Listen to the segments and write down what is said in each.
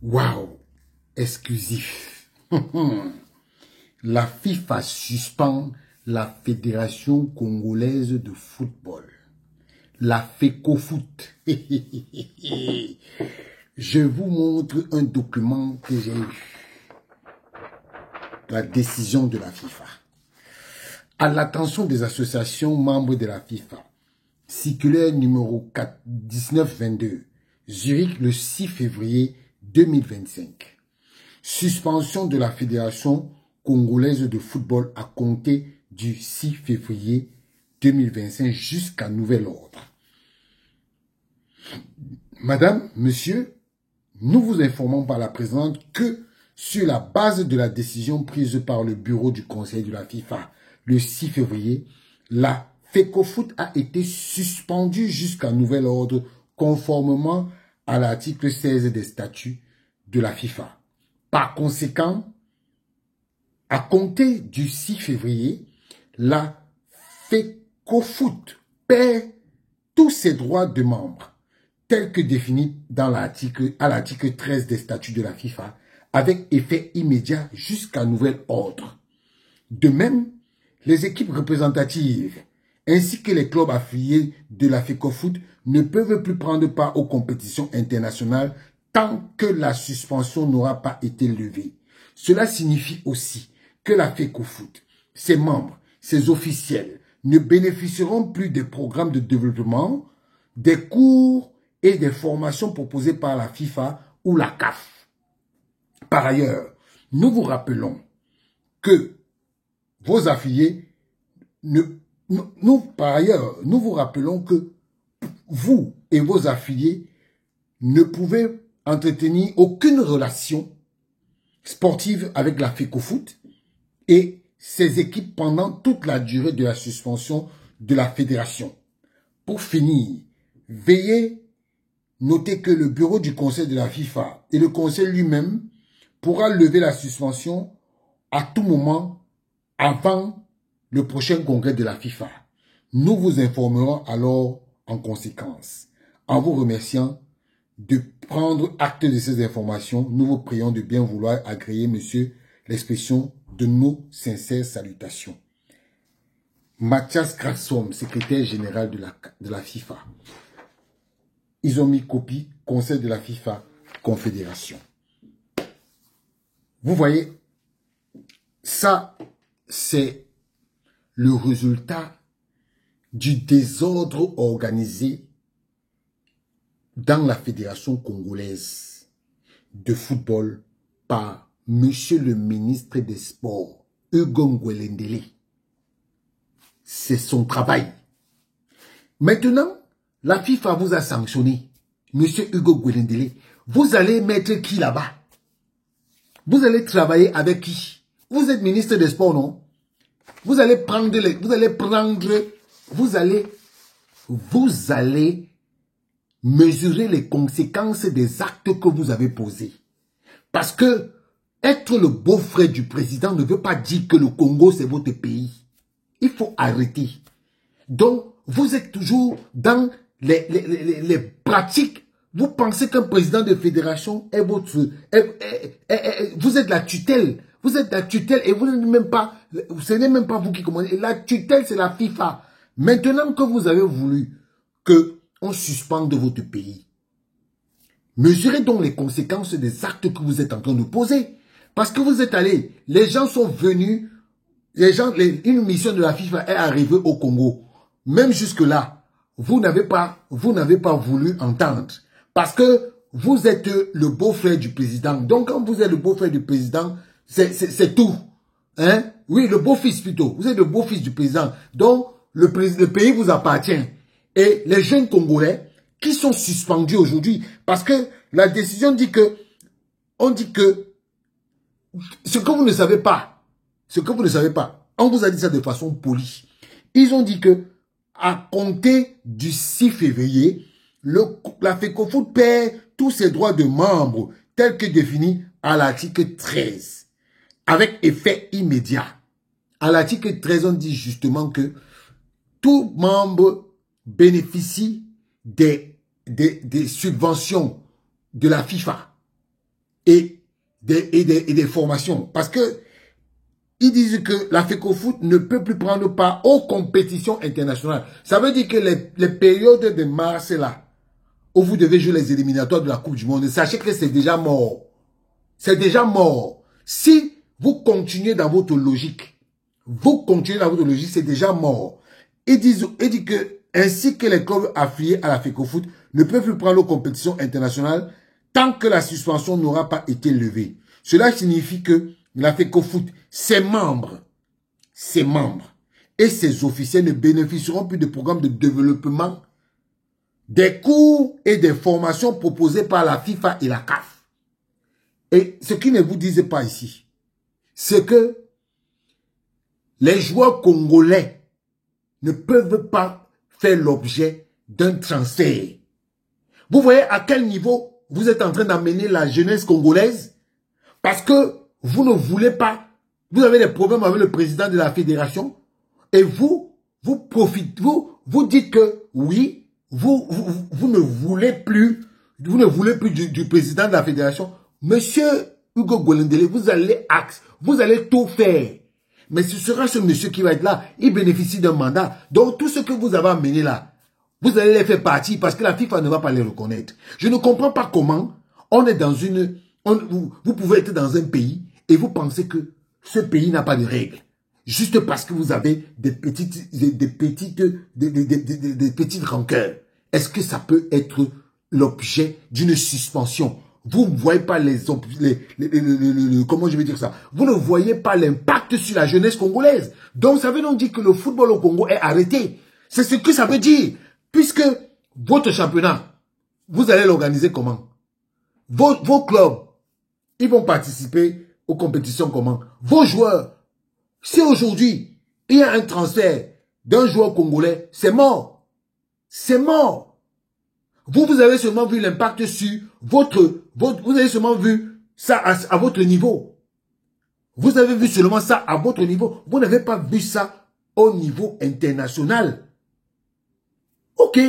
Waouh, exclusif. La FIFA suspend la Fédération congolaise de football. La FECOFOOT. Je vous montre un document que j'ai eu. La décision de la FIFA. À l'attention des associations membres de la FIFA. Circulaire numéro 1922. Zurich le 6 février 2025. Suspension de la Fédération congolaise de football à compter du 6 février 2025 jusqu'à nouvel ordre. Madame, monsieur, nous vous informons par la présente que sur la base de la décision prise par le bureau du conseil de la FIFA le 6 février, la FECOFOOT a été suspendue jusqu'à nouvel ordre conformément à l'article 16 des statuts de la FIFA. Par conséquent, à compter du 6 février, la FECOFOOT perd tous ses droits de membre, tels que définis à l'article 13 des statuts de la FIFA, avec effet immédiat jusqu'à nouvel ordre. De même, les équipes représentatives ainsi que les clubs affiliés de la FECOFOOT ne peuvent plus prendre part aux compétitions internationales tant que la suspension n'aura pas été levée. Cela signifie aussi que la FECOFOOT, ses membres, ses officiels ne bénéficieront plus des programmes de développement, des cours et des formations proposées par la FIFA ou la CAF. Par ailleurs, nous vous rappelons que vos affiliés nous vous rappelons que vous et vos affiliés ne pouvez entretenir aucune relation sportive avec la FECOFOOT et ses équipes pendant toute la durée de la suspension de la fédération. Pour finir, veuillez noter que le bureau du conseil de la FIFA et le conseil lui-même pourra lever la suspension à tout moment avant le prochain congrès de la FIFA. Nous vous informerons alors en conséquence. En vous remerciant de prendre acte de ces informations, nous vous prions de bien vouloir agréer, monsieur, l'expression de nos sincères salutations. Mathias Grassom, secrétaire général de la FIFA. Ils ont mis copie, conseil de la FIFA, confédération. Vous voyez, ça, c'est le résultat du désordre organisé dans la Fédération congolaise de football par monsieur le ministre des Sports, Hugo Ngwelendele. C'est son travail. Maintenant, la FIFA vous a sanctionné, monsieur Hugo Ngwelendele. Vous allez mettre qui là-bas? Vous allez travailler avec qui? Vous êtes ministre des Sports, non? Vous allez mesurer les conséquences des actes que vous avez posés. Parce que être le beau-frère du président ne veut pas dire que le Congo c'est votre pays. Il faut arrêter. Donc, vous êtes toujours dans les pratiques. Vous pensez qu'un président de fédération est votre... vous êtes la tutelle. Vous êtes la tutelle et vous n'êtes même pas... Ce n'est même pas vous qui commandez. La tutelle, c'est la FIFA. Maintenant que vous avez voulu qu'on suspende votre pays, mesurez donc les conséquences des actes que vous êtes en train de poser. Parce que vous êtes allés, les gens sont venus, une mission de la FIFA est arrivée au Congo. Même jusque-là, vous n'avez pas voulu entendre. Parce que vous êtes le beau-frère du président. Donc quand vous êtes le beau-frère du président, c'est tout. Hein? Oui, le beau-fils plutôt. Vous êtes le beau-fils du président. Donc le pays vous appartient. Et les jeunes Congolais qui sont suspendus aujourd'hui, parce que la décision dit que, on dit que, ce que vous ne savez pas, on vous a dit ça de façon polie. Ils ont dit que, à compter du 6 février, la FECOFOOT perd tous ses droits de membres, tels que définis à l'article 13, avec effet immédiat. À l'article 13, on dit justement que tout membre bénéficie des subventions de la FIFA et des formations. Parce que ils disent que la FECOFOOT ne peut plus prendre part aux compétitions internationales. Ça veut dire que les périodes de mars là, où vous devez jouer les éliminatoires de la Coupe du Monde, sachez que c'est déjà mort. C'est déjà mort. Si vous continuez dans votre logique, c'est déjà mort. Ils disent que ainsi que les clubs affiliés à la FECOFOOT ne peuvent plus prendre aux compétitions internationales tant que la suspension n'aura pas été levée. Cela signifie que la FECOFOOT, ses membres et ses officiels ne bénéficieront plus de programmes de développement, des cours et des formations proposées par la FIFA et la CAF. Et ce qu'ils ne vous disent pas ici, c'est que les joueurs congolais ne peuvent pas faire l'objet d'un transfert. Vous voyez à quel niveau vous êtes en train d'amener la jeunesse congolaise? Parce que vous ne voulez pas, vous avez des problèmes avec le président de la fédération et vous dites que oui, vous ne voulez plus, du président de la fédération. Monsieur Hugo Gwelendele, vous allez tout faire. Mais ce sera ce monsieur qui va être là. Il bénéficie d'un mandat. Donc tout ce que vous avez amené là, vous allez les faire partie parce que la FIFA ne va pas les reconnaître. Je ne comprends pas comment on est dans vous pouvez être dans un pays et vous pensez que ce pays n'a pas de règles. Juste parce que vous avez des petites rancœurs. Est-ce que ça peut être l'objet d'une suspension? Vous ne voyez pas comment je vais dire ça? Vous ne voyez pas l'impact sur la jeunesse congolaise. Donc ça veut donc dire que le football au Congo est arrêté. C'est ce que ça veut dire. Puisque votre championnat, vous allez l'organiser comment? Vos clubs, ils vont participer aux compétitions comment? Vos joueurs, si aujourd'hui, il y a un transfert d'un joueur congolais, c'est mort. C'est mort. Vous avez seulement vu l'impact sur vous avez seulement vu ça à votre niveau. Vous avez vu seulement ça à votre niveau. Vous n'avez pas vu ça au niveau international. Ok.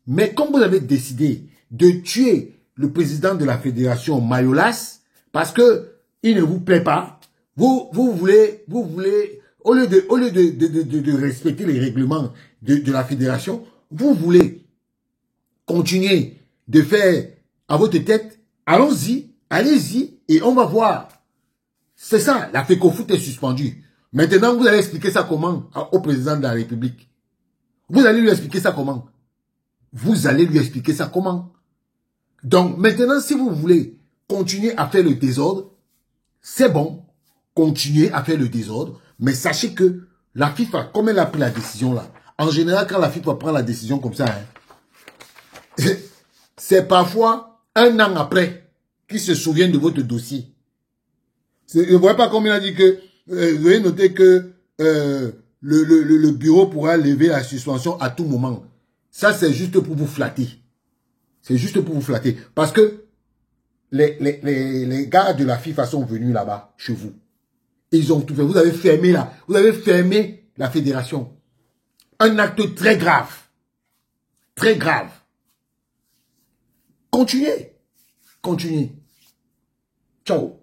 Mais comme vous avez décidé de tuer le président de la fédération Mayolas, parce que il ne vous plaît pas, vous voulez, au lieu de respecter les règlements de la fédération, vous voulez continuer de faire à votre tête, allons-y, allez-y, et on va voir. C'est ça, la FECOFOOT est suspendue. Maintenant, vous allez expliquer ça comment au président de la République? Vous allez lui expliquer ça comment? Vous allez lui expliquer ça comment? Donc, maintenant, si vous voulez continuer à faire le désordre, c'est bon, continuez à faire le désordre, mais sachez que la FIFA, comme elle a pris la décision là, en général, quand la FIFA prend la décision comme ça, c'est parfois un an après qu'ils se souviennent de votre dossier. Vous ne voyez pas comme il a dit que, vous avez noté que le bureau pourra lever la suspension à tout moment. Ça, c'est juste pour vous flatter. C'est juste pour vous flatter. Parce que les gars de la FIFA sont venus là-bas, chez vous. Ils ont tout fait. Vous avez fermé là. Vous avez fermé la fédération. Un acte très grave. Très grave. Continuez. Continuez. Ciao.